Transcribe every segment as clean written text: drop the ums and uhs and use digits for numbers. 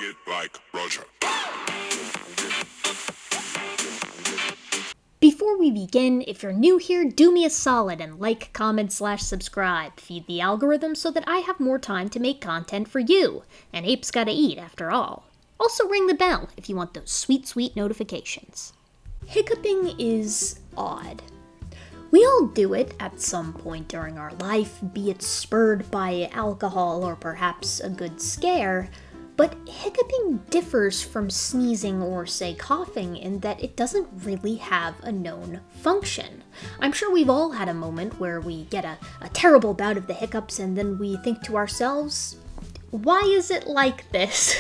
it like Roger. Before we begin, if you're new here, do me a solid and like, comment, /subscribe. Feed the algorithm so that I have more time to make content for you. An ape's gotta eat, after all. Also ring the bell if you want those sweet, sweet notifications. Hiccupping is odd. We all do it at some point during our life, be it spurred by alcohol or perhaps a good scare, but hiccuping differs from sneezing or, say, coughing in that it doesn't really have a known function. I'm sure we've all had a moment where we get a terrible bout of the hiccups and then we think to ourselves, why is it like this?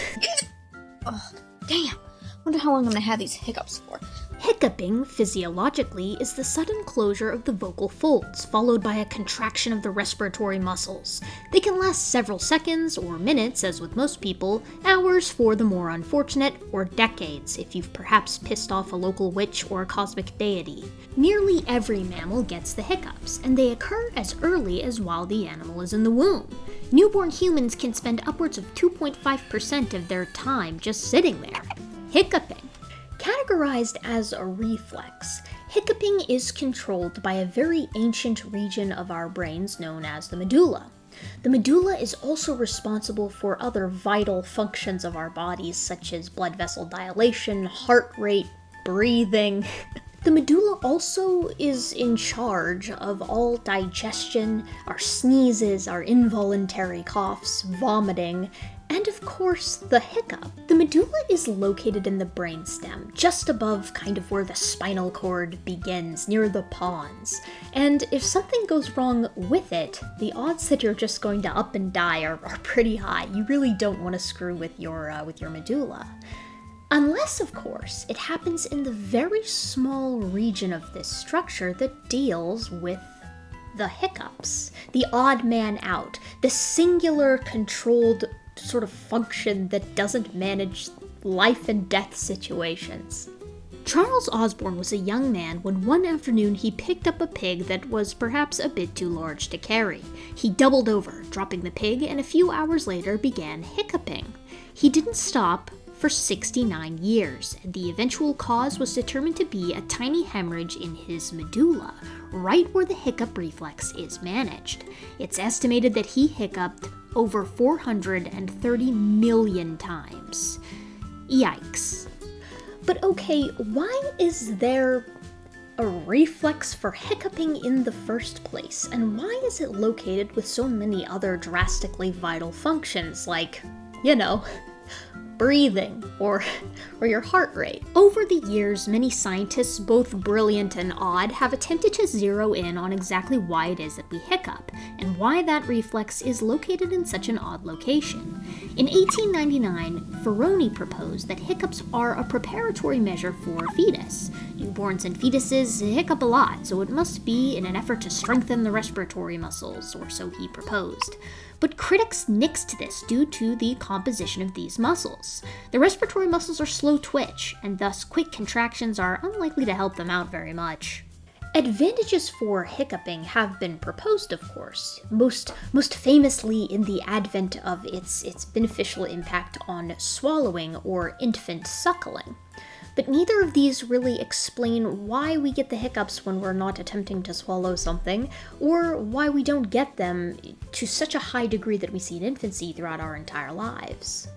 Oh, damn. Wonder how long I'm gonna have these hiccups for. Hiccuping, physiologically, is the sudden closure of the vocal folds, followed by a contraction of the respiratory muscles. They can last several seconds, or minutes, as with most people, hours for the more unfortunate, or decades, if you've perhaps pissed off a local witch or a cosmic deity. Nearly every mammal gets the hiccups, and they occur as early as while the animal is in the womb. Newborn humans can spend upwards of 2.5% of their time just sitting there, hiccuping. Categorized as a reflex, hiccuping is controlled by a very ancient region of our brains known as the medulla. The medulla is also responsible for other vital functions of our bodies, such as blood vessel dilation, heart rate, breathing. The medulla also is in charge of all digestion, our sneezes, our involuntary coughs, vomiting, and of course, the hiccup. The medulla is located in the brainstem, just above kind of where the spinal cord begins, near the pons. And if something goes wrong with it, the odds that you're just going to up and die are pretty high. You really don't want to screw with your medulla. Unless, of course, it happens in the very small region of this structure that deals with the hiccups, the odd man out, the singular controlled sort of function that doesn't manage life and death situations. Charles Osborne was a young man when one afternoon he picked up a pig that was perhaps a bit too large to carry. He doubled over, dropping the pig, and a few hours later began hiccuping. He didn't stop for 69 years, and the eventual cause was determined to be a tiny hemorrhage in his medulla, right where the hiccup reflex is managed. It's estimated that he hiccuped over 430 million times. Yikes. But okay, why is there a reflex for hiccuping in the first place? And why is it located with so many other drastically vital functions like, breathing, or your heart rate? Over the years, many scientists, both brilliant and odd, have attempted to zero in on exactly why it is that we hiccup, and why that reflex is located in such an odd location. In 1899, Ferroni proposed that hiccups are a preparatory measure for a fetus. Newborns and fetuses hiccup a lot, so it must be in an effort to strengthen the respiratory muscles, or so he proposed. But critics nixed this due to the composition of these muscles. The respiratory muscles are slow twitch, and thus quick contractions are unlikely to help them out very much. Advantages for hiccuping have been proposed, of course, most famously in the advent of its beneficial impact on swallowing or infant suckling. But neither of these really explain why we get the hiccups when we're not attempting to swallow something, or why we don't get them to such a high degree that we see in infancy throughout our entire lives.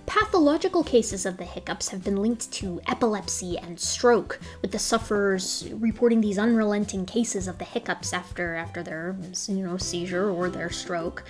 Pathological cases of the hiccups have been linked to epilepsy and stroke, with the sufferers reporting these unrelenting cases of the hiccups after their seizure or their stroke.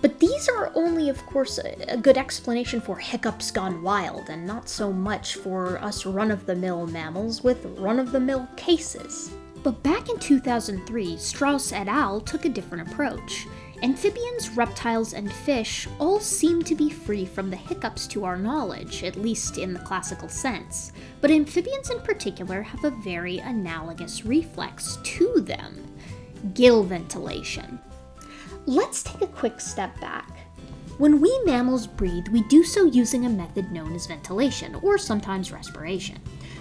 But these are only, of course, a good explanation for hiccups gone wild, and not so much for us run-of-the-mill mammals with run-of-the-mill cases. But back in 2003, Strauss et al. Took a different approach. Amphibians, reptiles, and fish all seem to be free from the hiccups to our knowledge, at least in the classical sense. But amphibians in particular have a very analogous reflex to them: gill ventilation. Let's take a quick step back. When we mammals breathe, we do so using a method known as ventilation, or sometimes respiration.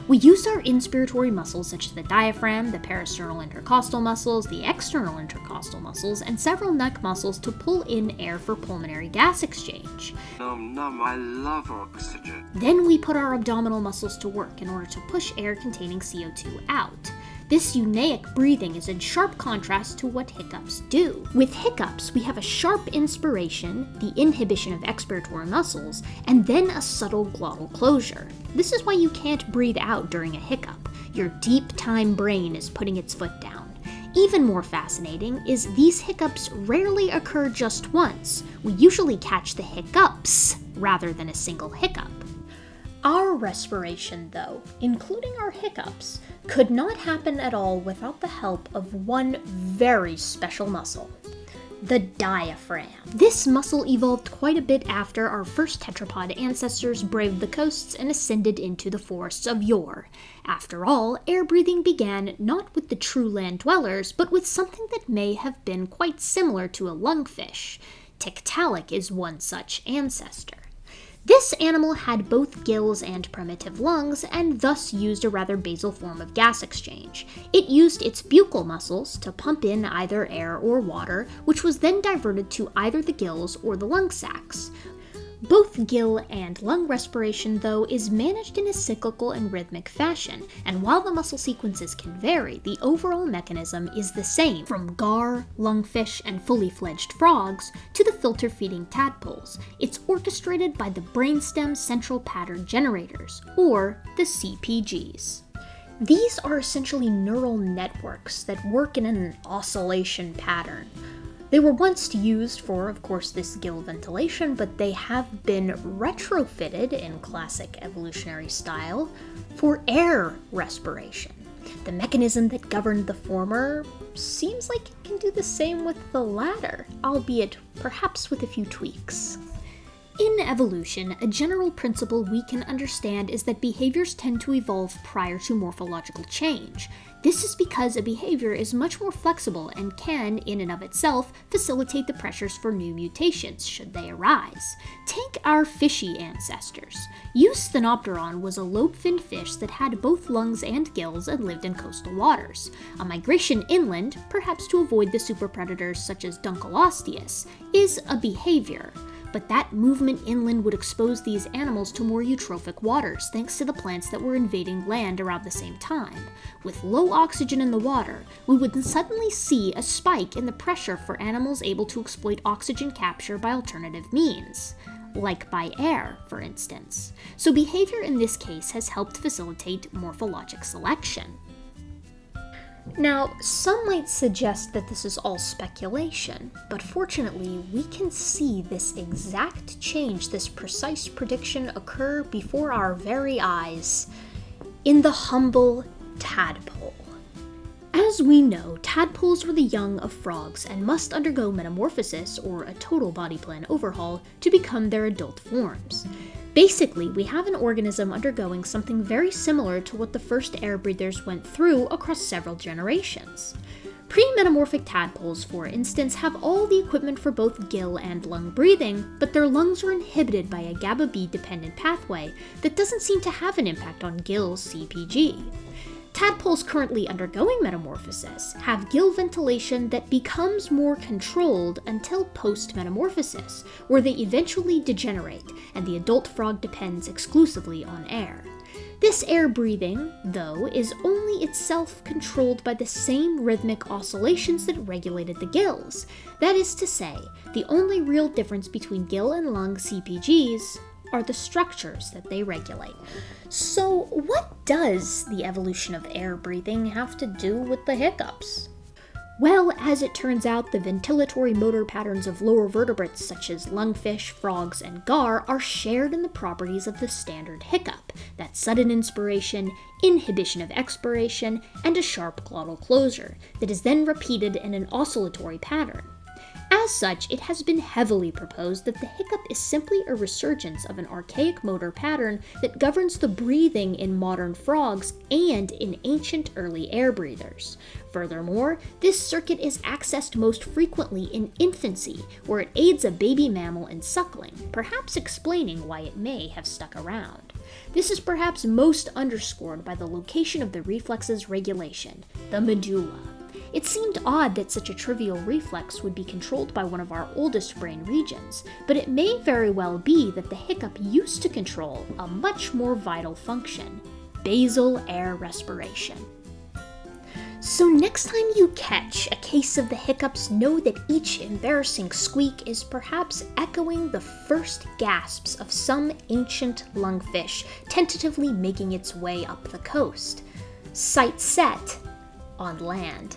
We use our inspiratory muscles such as the diaphragm, the peristernal intercostal muscles, the external intercostal muscles, and several neck muscles to pull in air for pulmonary gas exchange. Nom nom, I love oxygen. Then we put our abdominal muscles to work in order to push air containing CO2 out. This euneic breathing is in sharp contrast to what hiccups do. With hiccups, we have a sharp inspiration, the inhibition of expiratory muscles, and then a subtle glottal closure. This is why you can't breathe out during a hiccup. Your deep-time brain is putting its foot down. Even more fascinating is these hiccups rarely occur just once. We usually catch the hiccups rather than a single hiccup. Our respiration, though, including our hiccups, could not happen at all without the help of one very special muscle, the diaphragm. This muscle evolved quite a bit after our first tetrapod ancestors braved the coasts and ascended into the forests of yore. After all, air breathing began not with the true land dwellers, but with something that may have been quite similar to a lungfish. Tiktaalik is one such ancestor. This animal had both gills and primitive lungs, and thus used a rather basal form of gas exchange. It used its buccal muscles to pump in either air or water, which was then diverted to either the gills or the lung sacs. Both gill and lung respiration, though, is managed in a cyclical and rhythmic fashion, and while the muscle sequences can vary, the overall mechanism is the same, from gar, lungfish, and fully fledged frogs to the filter-feeding tadpoles. It's orchestrated by the brainstem central pattern generators, or the CPGs. These are essentially neural networks that work in an oscillation pattern. They were once used for, of course, this gill ventilation, but they have been retrofitted in classic evolutionary style for air respiration. The mechanism that governed the former seems like it can do the same with the latter, albeit perhaps with a few tweaks. In evolution, a general principle we can understand is that behaviors tend to evolve prior to morphological change. This is because a behavior is much more flexible and can, in and of itself, facilitate the pressures for new mutations, should they arise. Take our fishy ancestors. Eusthenopteron was a lobe-finned fish that had both lungs and gills and lived in coastal waters. A migration inland, perhaps to avoid the superpredators such as Dunkleosteus, is a behavior. But that movement inland would expose these animals to more eutrophic waters thanks to the plants that were invading land around the same time. With low oxygen in the water, we would suddenly see a spike in the pressure for animals able to exploit oxygen capture by alternative means, like by air, for instance. So behavior in this case has helped facilitate morphologic selection. Now, some might suggest that this is all speculation, but fortunately, we can see this exact change, this precise prediction occur before our very eyes in the humble tadpole. As we know, tadpoles were the young of frogs and must undergo metamorphosis, or a total body plan overhaul, to become their adult forms. Basically, we have an organism undergoing something very similar to what the first air breathers went through across several generations. Pre-metamorphic tadpoles, for instance, have all the equipment for both gill and lung breathing, but their lungs are inhibited by a GABA-B-dependent pathway that doesn't seem to have an impact on gill's CPG. Tadpoles currently undergoing metamorphosis have gill ventilation that becomes more controlled until post-metamorphosis, where they eventually degenerate, and the adult frog depends exclusively on air. This air breathing, though, is only itself controlled by the same rhythmic oscillations that regulated the gills. That is to say, the only real difference between gill and lung CPGs are the structures that they regulate. So what does the evolution of air breathing have to do with the hiccups? Well, as it turns out, the ventilatory motor patterns of lower vertebrates such as lungfish, frogs, and gar are shared in the properties of the standard hiccup, that sudden inspiration, inhibition of expiration, and a sharp glottal closure that is then repeated in an oscillatory pattern. As such, it has been heavily proposed that the hiccup is simply a resurgence of an archaic motor pattern that governs the breathing in modern frogs and in ancient early air breathers. Furthermore, this circuit is accessed most frequently in infancy, where it aids a baby mammal in suckling, perhaps explaining why it may have stuck around. This is perhaps most underscored by the location of the reflex's regulation, the medulla. It seemed odd that such a trivial reflex would be controlled by one of our oldest brain regions, but it may very well be that the hiccup used to control a much more vital function, basal air respiration. So next time you catch a case of the hiccups, know that each embarrassing squeak is perhaps echoing the first gasps of some ancient lungfish tentatively making its way up the coast. Sight set on land.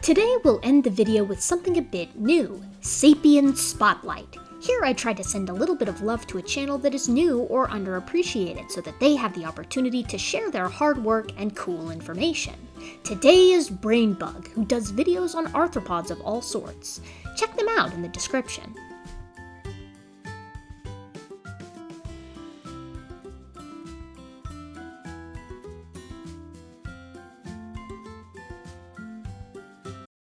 Today we'll end the video with something a bit new, Sapiens Spotlight. Here I try to send a little bit of love to a channel that is new or underappreciated so that they have the opportunity to share their hard work and cool information. Today is Brainbug, who does videos on arthropods of all sorts. Check them out in the description.